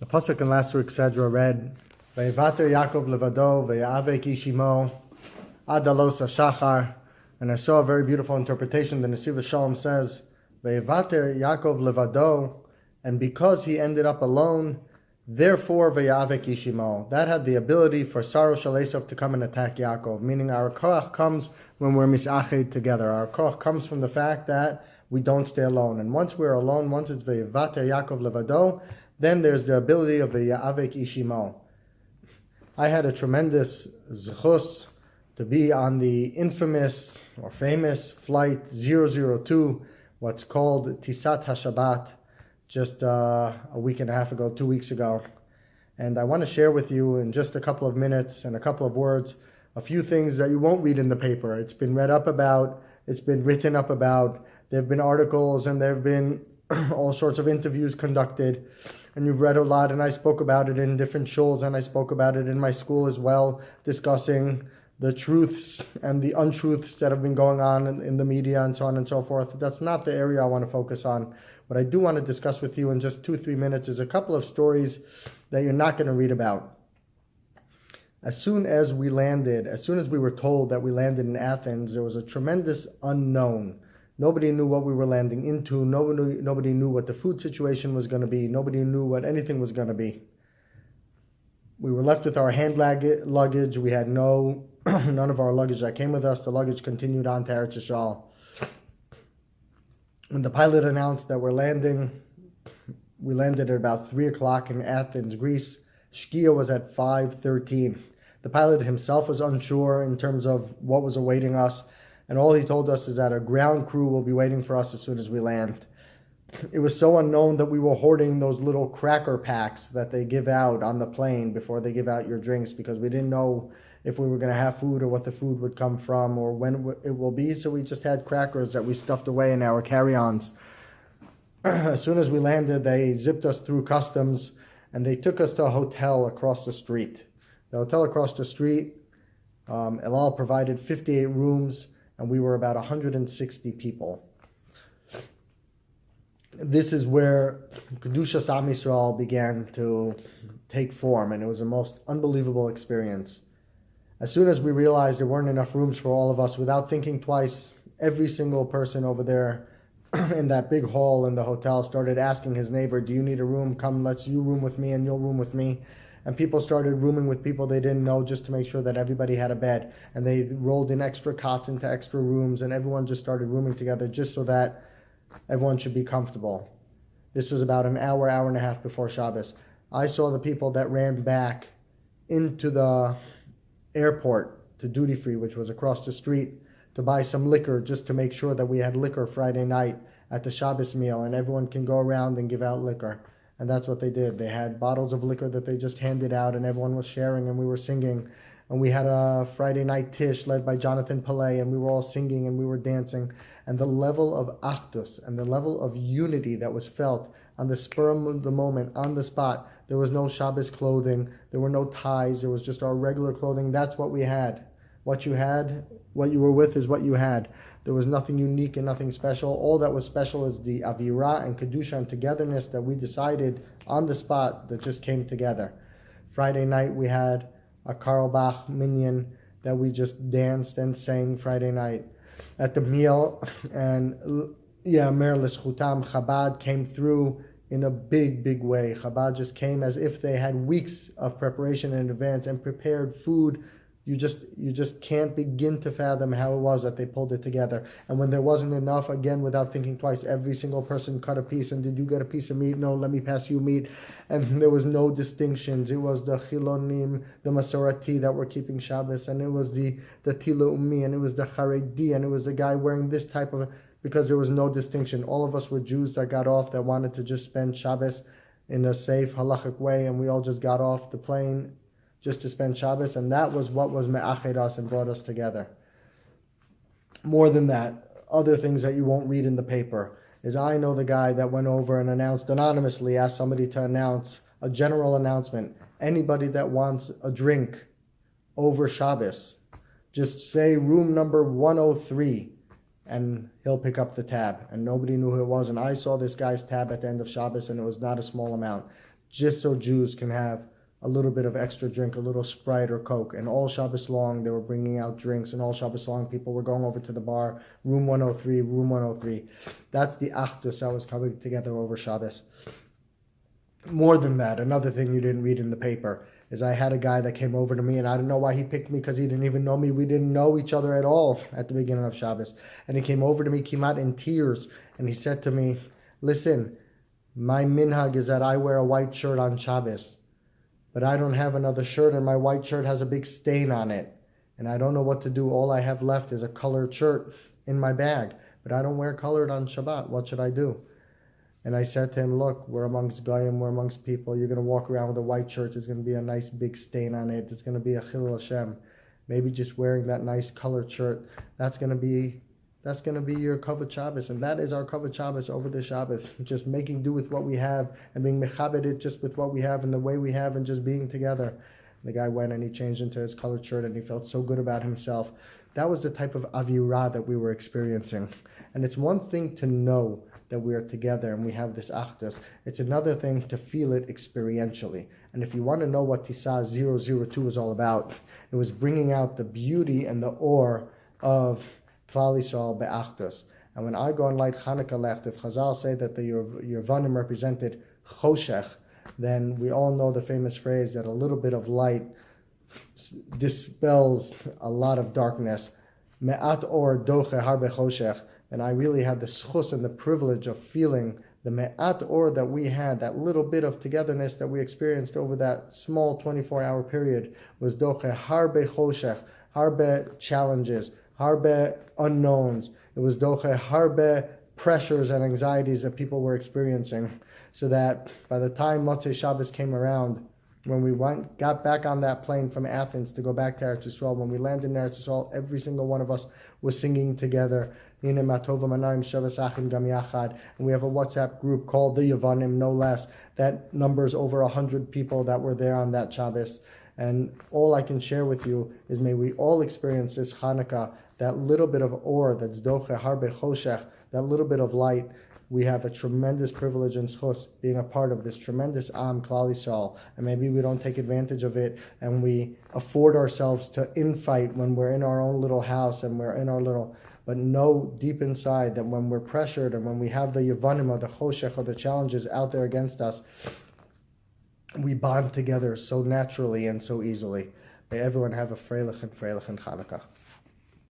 The pasuk in last week's Sedra read, "Vayevater Yaakov levado vayavek ishimo adalos hashachar," and I saw a very beautiful interpretation. The Nesiv Shalom says, "Vayevater Yaakov levado," and because he ended up alone, therefore vayavek ishimo. That had the ability for Saro Shel Esav to come and attack Yaakov. Meaning, our koach comes when we're misached together. Our koach comes from the fact that we don't stay alone. And once we're alone, once it's Vayevater Yaakov levado, then there's the ability of Vayavek Ishimo. I had a tremendous zechus to be on the infamous or famous flight 002, what's called Tisat HaShabbat, just a week and a half ago, 2 weeks ago. And I want to share with you in just a couple of minutes and a couple of words a few things that you won't read in the paper. It's been read up about, it's been written up about, there have been articles and there have been all sorts of interviews conducted. And you've read a lot, and I spoke about it in different shuls, and I spoke about it in my school as well, discussing the truths and the untruths that have been going on in the media and so on and so forth. That's not the area I want to focus on. What I do want to discuss with you in just 2-3 minutes is a couple of stories that you're not going to read about. As soon as we were told that we landed in Athens, there was a tremendous unknown. Nobody knew what we were landing into. Nobody knew what the food situation was going to be. Nobody knew what anything was going to be. We were left with our hand luggage. We had none of our luggage that came with us. The luggage continued on to Eretz Yisrael. When the pilot announced that we landed at about 3 o'clock in Athens, Greece. Shkia was at 5:13. The pilot himself was unsure in terms of what was awaiting us. And all he told us is that a ground crew will be waiting for us as soon as we land. It was so unknown that we were hoarding those little cracker packs that they give out on the plane before they give out your drinks, because we didn't know if we were going to have food or what the food would come from or when it will be. So we just had crackers that we stuffed away in our carry-ons. As soon as we landed, they zipped us through customs and they took us to a hotel across the street. The hotel across the street, El Al provided 58 rooms. And we were about 160 people. This is where Kedushas Am Yisrael began to take form, and it was the most unbelievable experience. As soon as we realized there weren't enough rooms for all of us, without thinking twice, every single person over there in that big hall in the hotel started asking his neighbor, "Do you need a room? Come, you room with me and you'll room with me." And people started rooming with people they didn't know just to make sure that everybody had a bed. And they rolled in extra cots into extra rooms, and everyone just started rooming together just so that everyone should be comfortable. This was about an hour and a half before Shabbos. I saw the people that ran back into the airport to duty free, which was across the street, to buy some liquor just to make sure that we had liquor Friday night at the Shabbos meal, and everyone can go around and give out liquor. And that's what they did. They had bottles of liquor that they just handed out, and everyone was sharing, and we were singing. And we had a Friday night tish led by Jonathan Pillay, and we were all singing and we were dancing. And the level of achdus and the level of unity that was felt on the spur of the moment, on the spot. There was no Shabbos clothing. There were no ties. There was just our regular clothing. That's what we had. What you had, what you were with is what you had. There was nothing unique and nothing special. All that was special is the Avirah and Kedusha and togetherness that we decided on the spot that just came together. Friday night we had a Karl Bach minyan that we just danced and sang Friday night. At the meal, and Mer L'Schutam, Chabad came through in a big way. Chabad just came as if they had weeks of preparation in advance and prepared food. You just can't begin to fathom how it was that they pulled it together. And when there wasn't enough, again, without thinking twice, every single person cut a piece. And did you get a piece of meat? No, let me pass you meat. And there was no distinctions. It was the Chilonim, the Masorati that were keeping Shabbos, and it was the Tila Umi, and it was the Haredi, and it was the guy wearing this type of, because there was no distinction. All of us were Jews that got off, that wanted to just spend Shabbos in a safe, halachic way, and we all just got off the plane just to spend Shabbos, and that was what was me'ached us and brought us together. More than that, other things that you won't read in the paper, is I know the guy that went over and announced anonymously, asked somebody to announce a general announcement. Anybody that wants a drink over Shabbos, just say room number 103, and he'll pick up the tab. And nobody knew who it was, and I saw this guy's tab at the end of Shabbos, and it was not a small amount. just so Jews can have a little bit of extra drink, a little Sprite or Coke. And all Shabbos long, they were bringing out drinks, and all Shabbos long, people were going over to the bar, room 103, room 103. That's the Achdus that was coming together over Shabbos. More than that, another thing you didn't read in the paper is I had a guy that came over to me, and I don't know why he picked me, because he didn't even know me. We didn't know each other at all at the beginning of Shabbos. And he came over to me, came out in tears, and he said to me, listen, my minhag is that I wear a white shirt on Shabbos, but I don't have another shirt, and my white shirt has a big stain on it, and I don't know what to do. All I have left is a colored shirt in my bag, but I don't wear colored on Shabbat. What should I do? And I said to him, look, we're amongst Goyim, we're amongst people. You're going to walk around with a white shirt. There's going to be a nice big stain on it. It's going to be a Chilul Hashem. Maybe just wearing that nice colored shirt, that's going to be your Kavod Shabbos. And that is our Kavod Shabbos over the Shabbos. Just making do with what we have and being mechabed it just with what we have and the way we have and just being together. The guy went and he changed into his colored shirt and he felt so good about himself. That was the type of avirah that we were experiencing. And it's one thing to know that we are together and we have this achdus. It's another thing to feel it experientially. And if you want to know what Tisah 002 was all about, it was bringing out the beauty and the awe of Klal Yisrael be'achdus. And when I go and light Chanukah left, if Chazal say that the Yervanim represented Choshech, then we all know the famous phrase that a little bit of light dispels a lot of darkness. Me'at or doche harbe choshech. And I really had the schus and the privilege of feeling the me'at or that we had, that little bit of togetherness that we experienced over that small 24-hour period was doche harbe choshech, harbe challenges, harbe unknowns. It was doche harbe pressures and anxieties that people were experiencing. So that by the time Motzei Shabbos came around, when we got back on that plane from Athens to go back to Eretz Yisrael, when we landed in Eretz Yisrael, every single one of us was singing together. And we have a WhatsApp group called the Yevanim, no less, that numbers over 100 people that were there on that Shabbos. And all I can share with you is may we all experience this Chanukah, that little bit of or, that's doche harbe choshech, that little bit of light. We have a tremendous privilege and schus being a part of this tremendous Am Klal Yisrael, and maybe we don't take advantage of it, and we afford ourselves to infight when we're in our own little house and we're in our little. But know deep inside that when we're pressured and when we have the Yevanim or the Choshech or the challenges out there against us, we bond together so naturally and so easily. May everyone have a freilich and Chanukah.